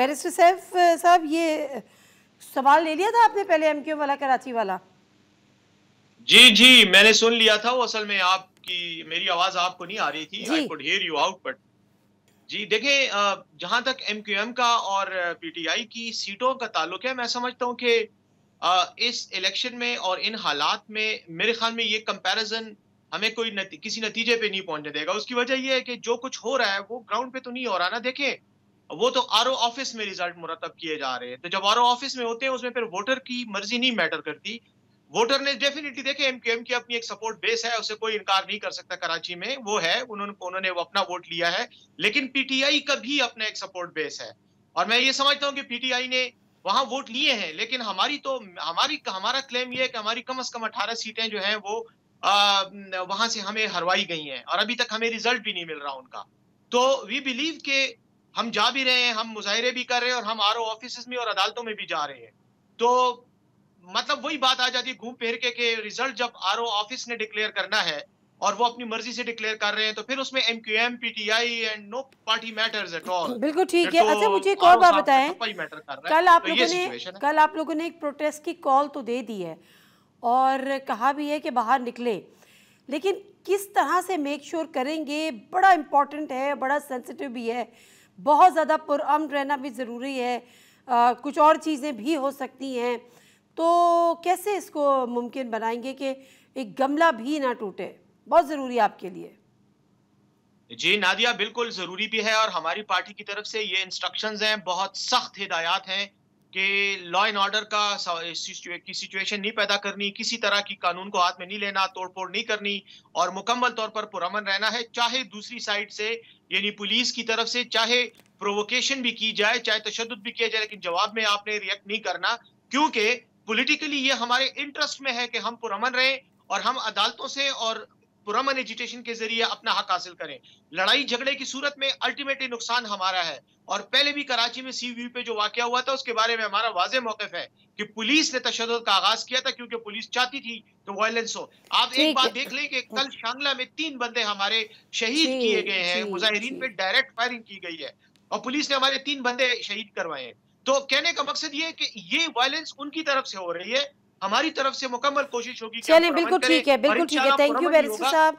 Barrister Saif साहब, ये सवाल ले लिया था आपने पहले एमक्यू वाला, कराची वाला? जी जी, मैंने सुन लिया था। वो असल में आपकी मेरी आवाज आपको नहीं आ रही थी। आई जी। Could hear you out but जी देखिए, जहां तक एमक्यूएम का और पीटीआई की सीटों का ताल्लुक है, मैं समझता हूं कि इस इलेक्शन में और इन हालात में मेरे ख्याल में ये कंपैरिजन हमें किसी नतीजे पे नहीं पहुंचने देगा। उसकी वजह ये है कि जो कुछ हो रहा है वो ग्राउंड पे तो नहीं हो रहा ना। देखें, वो तो आरओ ऑफिस में रिजल्ट मुरतब किए जा रहे हैं, तो जब आरओ ऑफिस में होते हैं उसमें फिर वोटर की मर्जी नहीं मैटर करती। वोटर ने डेफिनेटली, देखे, एमक्यूएम की अपनी एक सपोर्ट बेस है, उसे कोई इनकार नहीं कर सकता। कराची में वो है, उन्होंने वो अपना वोट लिया है। लेकिन पीटीआई का भी अपना एक सपोर्ट बेस है, और मैं ये समझता हूं कि पीटीआई ने वहां वोट लिए हैं। लेकिन हमारा क्लेम ये है कि हमारी कम से कम 18 सीटें जो हैं वो वहां से हमें हरवाई गई हैं, और अभी तक हमें रिजल्ट भी नहीं मिल रहा उनका। तो वी बिलीव के हम जा भी रहे हैं, हम मुजाहिरे भी कर रहे हैं, और हम आरओ ऑफिस में और अदालतों में भी जा रहे हैं। तो मतलब वही बात आ जाती है घूम फिर के रिजल्ट जब आरओ ऑफिस ने डिक्लेयर करना है और वो अपनी मर्जी से डिक्लेयर कर रहे हैं, तो फिर उसमें MQM, PTI and no party matters at all. बिल्कुल ठीक फिर है। तो अच्छा, मुझे एक और आरओ बात साहब का बताएं, ठप्पा ही मैटर कर रहा है। कल आप तो लोगों ये ने सिचुएशन है। कल आप लोगों ने एक प्रोटेस्ट की कॉल तो दे दी है और कहा भी है कि बाहर निकले, लेकिन किस तरह से मेक श्योर करेंगे, बड़ा इम्पोर्टेंट है, बड़ा सेंसिटिव भी है, बहुत ज़्यादा पुरअमन रहना भी ज़रूरी है, कुछ और चीज़ें भी हो सकती हैं, तो कैसे इसको मुमकिन बनाएंगे कि एक गमला भी ना टूटे? बहुत ज़रूरी है आपके लिए। जी नादिया, बिल्कुल ज़रूरी भी है, और हमारी पार्टी की तरफ से ये इंस्ट्रक्शंस हैं, बहुत सख्त हिदायत हैं कि लॉ एंड ऑर्डर की सिचुएशन नहीं पैदा करनी, किसी तरह की कानून को हाथ में नहीं लेना, तोड़-फोड़ नहीं करनी, और मुकम्मल तौर पर पुरअमन रहना है। चाहे दूसरी साइड से, यानी पुलिस की तरफ से, चाहे प्रोवोकेशन भी की जाए, चाहे तशद्दुद भी किया जाए, लेकिन जवाब में आपने रिएक्ट नहीं करना, क्योंकि पॉलिटिकली ये हमारे इंटरेस्ट में है कि हम पुरअमन रहें और हम अदालतों से और पुरअमन एजिटेशन के ज़रिए अपना हक हासिल करें। लड़ाई झगड़े की सूरत में अल्टीमेटली नुकसान हमारा है। और पहले भी कराची में सीव्यू पे जो वाकया हुआ था, उसके बारे में हमारा वाज़ेह मौक़िफ़ है कि पुलिस ने तशद्दुद का आगाज़ किया था, क्योंकि पुलिस चाहती थी कि वायलेंस हो। आप एक ठीक बात है। देख लें कि कल शांगला में 3 बंदे हमारे शहीद किए जी गए हैं, जी मुजाहिरीन जी। पे डायरेक्ट फायरिंग की गई है, और पुलिस ने हमारे 3 बंदे शहीद करवाए हैं। तो कहने का मकसद ये है कि ये वायलेंस उनकी तरफ से हो रही है, हमारी तरफ से मुकम्मल कोशिश होगी कि हम चलें, पुरअमन बिल्कुल करें, ठीक है, और बिल्कुल ठीक है। इंशाअल्लाह थैंक यू पुरअमन ही बैरिस्टर होगा। साहब।